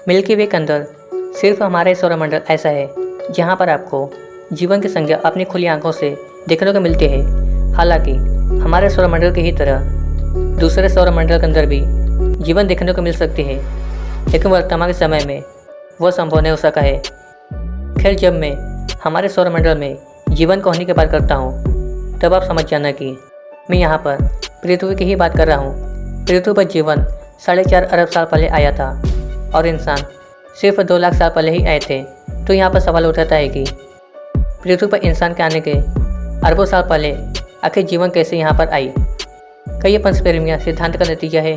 Milky वे के अंदर सिर्फ हमारा सौरमंडल ऐसा है जहाँ पर आपको जीवन की संज्ञा अपनी खुली आंखों से देखने को मिलती है। हालांकि हमारे सौरमंडल की ही तरह दूसरे सौरमंडल के अंदर भी जीवन देखने को मिल सकती है, लेकिन वर्तमान के समय में वह संभव नहीं हो सका है। खैर, जब मैं हमारे सौरमंडल में जीवन को होने की बात करता हूँ तब आप समझ जाना कि मैं यहाँ पर पृथ्वी की ही बात कर रहा हूँ। पृथ्वी पर जीवन 4.5 अरब साल पहले आया था और इंसान सिर्फ 2 लाख साल पहले ही आए थे। तो यहाँ पर सवाल उठाता है कि पृथ्वी पर इंसान के आने के अरबों साल पहले आखिर जीवन कैसे यहाँ पर आई। क्या ये पंचपेरिमिया सिद्धांत का नतीजा है?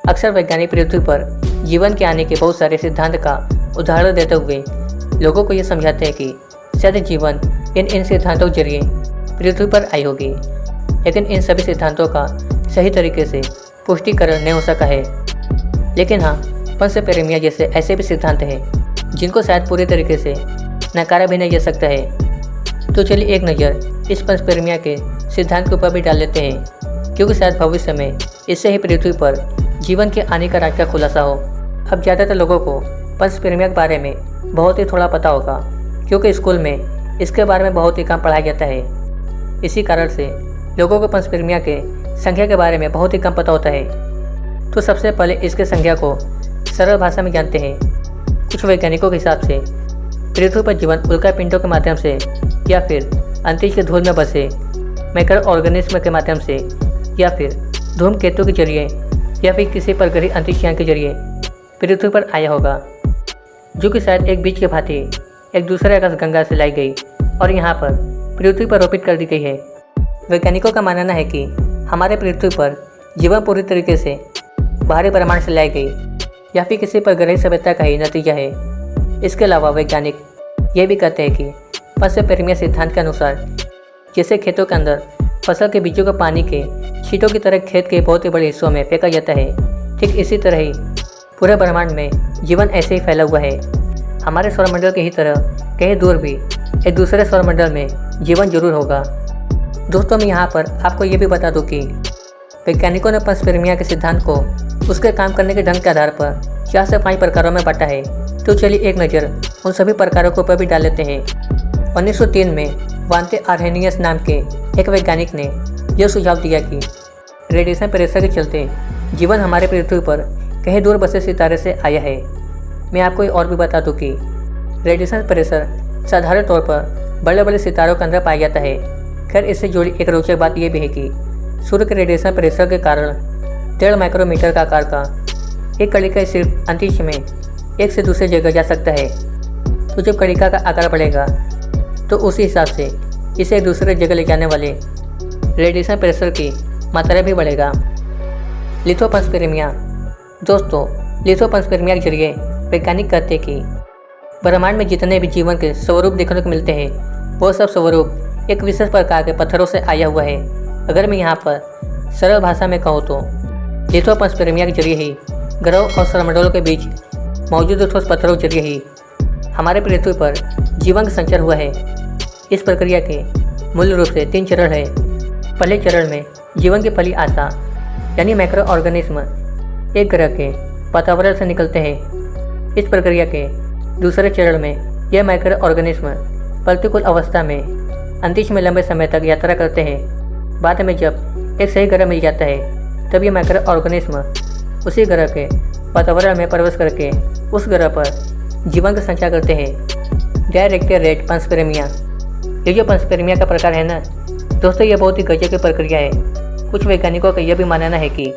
अक्सर वैज्ञानिक पृथ्वी पर जीवन के आने के बहुत सारे सिद्धांत का उदाहरण देते हुए लोगों को ये समझाते हैं कि शायद जीवन इन सिद्धांतों के जरिए पृथ्वी पर आई होगी, लेकिन इन सभी सिद्धांतों का सही तरीके से पुष्टिकरण नहीं हो सका है। लेकिन हाँ, पंचपेरिमिया जैसे ऐसे भी सिद्धांत हैं जिनको शायद पूरे तरीके से नकारा भी नहीं जा सकता है। तो चलिए एक नज़र इस पंचपेरिमिया के सिद्धांत के ऊपर भी डाल लेते हैं, क्योंकि शायद भविष्य में इससे ही पृथ्वी पर जीवन के आने का राज का खुलासा हो। अब ज़्यादातर लोगों को पंचपेरिमिया के बारे में बहुत ही थोड़ा पता होगा, क्योंकि स्कूल में इसके बारे में बहुत ही कम पढ़ाया जाता है। इसी कारण से लोगों को पंचपेरिमिया के संख्या के बारे में बहुत ही कम पता होता है। तो सबसे पहले इसके संख्या को सरल भाषा में जानते हैं। कुछ वैज्ञानिकों के हिसाब से पृथ्वी पर जीवन उल्का पिंडों के माध्यम से या फिर अंतरिक्ष के धूल में बसे माइक्रो ऑर्गेनिज्म के माध्यम से या फिर धूमकेतु के जरिए या फिर किसी परग्रही अंतरिक्ष यान के जरिए पृथ्वी पर आया होगा, जो कि शायद एक बीज के भांति एक दूसरे आकाशगंगा से लाई गई और यहाँ पर पृथ्वी पर रोपित कर दी गई है। वैज्ञानिकों का मानना है कि हमारे पृथ्वी पर जीवन पूरी तरीके से बाहरी ब्रह्मांड से लाई गई या फिर किसी परग्रही सभ्यता का ही नतीजा है। इसके अलावा वैज्ञानिक ये भी कहते हैं कि पंचपेरिमिया सिद्धांत के अनुसार जैसे खेतों के अंदर फसल के बीजों को पानी के छींटों की तरह खेत के बहुत ही बड़े हिस्सों में फेंका जाता है, ठीक इसी तरह ही पूरे ब्रह्मांड में जीवन ऐसे ही फैला हुआ है। हमारे सौरमंडल की ही तरह कहीं दूर भी एक दूसरे सौरमंडल में जीवन जरूर होगा। दोस्तों, मैं यहाँ पर आपको ये भी बता दूँ कि वैज्ञानिकों ने पंचपेरिमिया के सिद्धांत को उसके काम करने के ढंग के आधार पर 4 से 5 प्रकारों में बांटा है। तो चलिए एक नज़र उन सभी प्रकारों के ऊपर भी डाल लेते हैं। 1903 में वांते आर्हेनियस नाम के एक वैज्ञानिक ने यह सुझाव दिया कि रेडिएशन प्रेशर के चलते जीवन हमारे पृथ्वी पर कहीं दूर बसे सितारे से आया है। मैं आपको और भी बता दूं कि रेडिएशन प्रेशर साधारण तौर पर बड़े बड़े सितारों के अंदर पाया जाता है। खैर, इससे जुड़ी एक रोचक बात यह भी है कि सूर्य के रेडिएशन प्रेशर के कारण 1.5 माइक्रोमीटर का आकार का एक कणिका सिर्फ अंतरिक्ष में एक से दूसरे जगह जा सकता है। तो जब कणिका का आकार बढ़ेगा तो उसी हिसाब से इसे एक दूसरे जगह ले जाने वाले रेडिएशन प्रेशर की मात्रा भी बढ़ेगा। लिथोपंचपेरिमिया। दोस्तों, लिथोपंचपेरिमिया के जरिए वैज्ञानिक कहते हैं कि ब्रह्मांड में जितने भी जीवन के स्वरूप देखने को मिलते हैं वो सब स्वरूप एक विशेष प्रकार के पत्थरों से आया हुआ है। अगर मैं यहाँ पर सरल भाषा में कहूँ तो लिथोपंचपेरिमिया के जरिए ही ग्रहों और सौरमंडलों के बीच मौजूद ठोस पत्थरों के जरिए ही हमारे पृथ्वी पर जीवन का संचार हुआ है। इस प्रक्रिया के मूल रूप से 3 चरण है। पहले चरण में जीवन की पहली आशा यानी माइक्रो ऑर्गेनिज्म एक ग्रह के वातावरण से निकलते हैं। इस प्रक्रिया के दूसरे चरण में यह माइक्रो ऑर्गेनिज्म प्रतिकूल अवस्था में अंतरिक्ष में लंबे समय तक यात्रा करते हैं। बाद में जब एक सही ग्रह मिल जाता है तब ये माइक्रो ऑर्गेनिज्म उसी ग्रह के वातावरण में प्रवेश करके उस ग्रह पर जीवन का संचार करते हैं। डायरेक्टेड रेट पंचपेरिमिया। ये जो पंचपेरिमिया का प्रकार है ना दोस्तों, ये बहुत ही गजब की प्रक्रिया है। कुछ वैज्ञानिकों का यह भी मानना है कि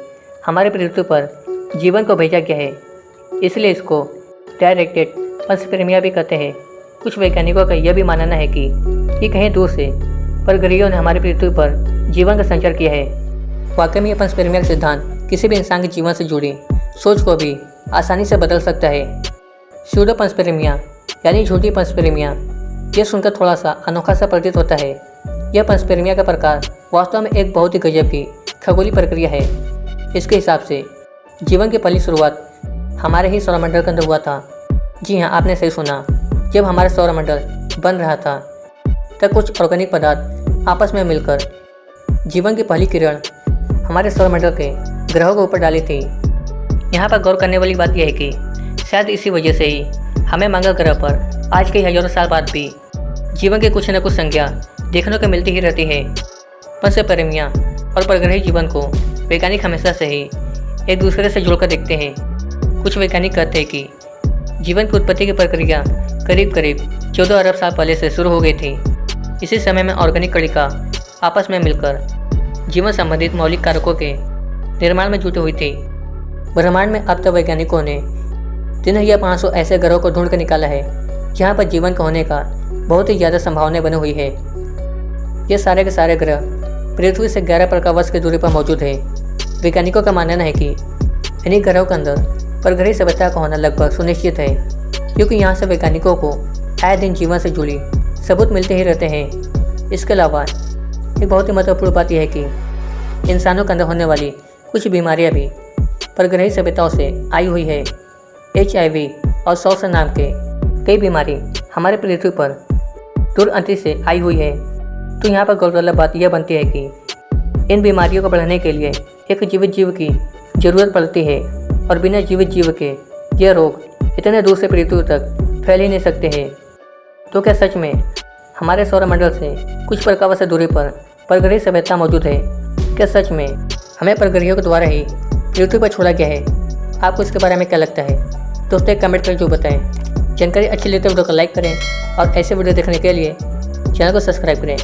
हमारे पृथ्वी पर जीवन को भेजा गया है, इसलिए इसको डायरेक्टेड पंचपेरिमिया भी कहते हैं। कुछ वैज्ञानिकों का यह भी मानना है कि कहीं दूर से परग्रहियों ने हमारे पृथ्वी पर जीवन का संचार किया है। वाकई में यह पंचपेरिमिया का सिद्धांत किसी भी इंसान के जीवन से जुड़ी सोच को भी आसानी से बदल सकता है। स्यूडो पंचपेरिमिया यानी झूठी पंचपेरिमिया, यह सुनकर थोड़ा सा अनोखा सा प्रतीत होता है। यह पंचपेरिमिया का प्रकार वास्तव में एक बहुत ही गजब की खगोलीय प्रक्रिया है। इसके हिसाब से जीवन की पहली शुरुआत हमारे ही सौरमंडल के अंदर हुआ था। जी हाँ, आपने सही सुना। जब हमारा सौरमंडल बन रहा था तब कुछ ऑर्गेनिक पदार्थ आपस में मिलकर जीवन की पहली किरण हमारे सौरमंडल के ग्रहों के ऊपर डाली थी। यहाँ पर गौर करने वाली बात यह है कि शायद इसी वजह से ही हमें मंगल ग्रह पर आज के हजारों साल बाद भी जीवन की कुछ न कुछ संज्ञा देखने को मिलती ही रहती है। पंच प्रेमियाँ और परग्रही जीवन को वैज्ञानिक हमेशा से ही एक दूसरे से जुड़कर देखते हैं। कुछ वैज्ञानिक कहते हैं कि जीवन की उत्पत्ति की प्रक्रिया करीब करीब 14 अरब साल पहले से शुरू हो गई थी। इसी समय में ऑर्गेनिक कणिका आपस में मिलकर जीवन संबंधित मौलिक कारकों के निर्माण में जुटी हुई थी। ब्रह्मांड में अब तक वैज्ञानिकों ने 3500 ऐसे ग्रहों को ढूंढ कर निकाला है जहाँ पर जीवन का होने का बहुत ही ज़्यादा संभावनाएं बनी हुई है। ये सारे के सारे ग्रह पृथ्वी से 11 प्रकाश वर्ष की दूरी पर मौजूद है। वैज्ञानिकों का मानना है कि इन्हीं ग्रहों के अंदर परग्रही सभ्यता का होना लगभग सुनिश्चित है, क्योंकि यहाँ से वैज्ञानिकों को आए दिन जीवन से जुड़ी सबूत मिलते ही रहते हैं। इसके अलावा एक बहुत ही महत्वपूर्ण बात यह है कि इंसानों के अंदर होने वाली कुछ बीमारियाँ भी परग्रही सभ्यताओं से आई हुई है। HIV और सौस नाम के कई बीमारी हमारे पृथ्वी पर दूर अंतरिक्ष से आई हुई है। तो यहाँ पर गौरतलब बात यह बनती है कि इन बीमारियों को बढ़ाने के लिए एक जीवित जीव की ज़रूरत पड़ती है, और बिना जीवित जीव के यह रोग इतने दूर से पृथ्वी तक फैल ही नहीं सकते हैं। तो क्या सच में हमारे सौरमंडल से कुछ प्रकाश वर्ष दूरी पर परग्रही सभ्यता मौजूद है? क्या सच में हमें परग्रहियों के द्वारा ही पृथ्वी पर छोड़ा गया है? आपको इसके बारे में क्या लगता है? दोस्तों एक कमेंट करके जो बताएं। जानकारी अच्छी लगती है वीडियो को लाइक करें और ऐसे वीडियो देखने के लिए चैनल को सब्सक्राइब करें।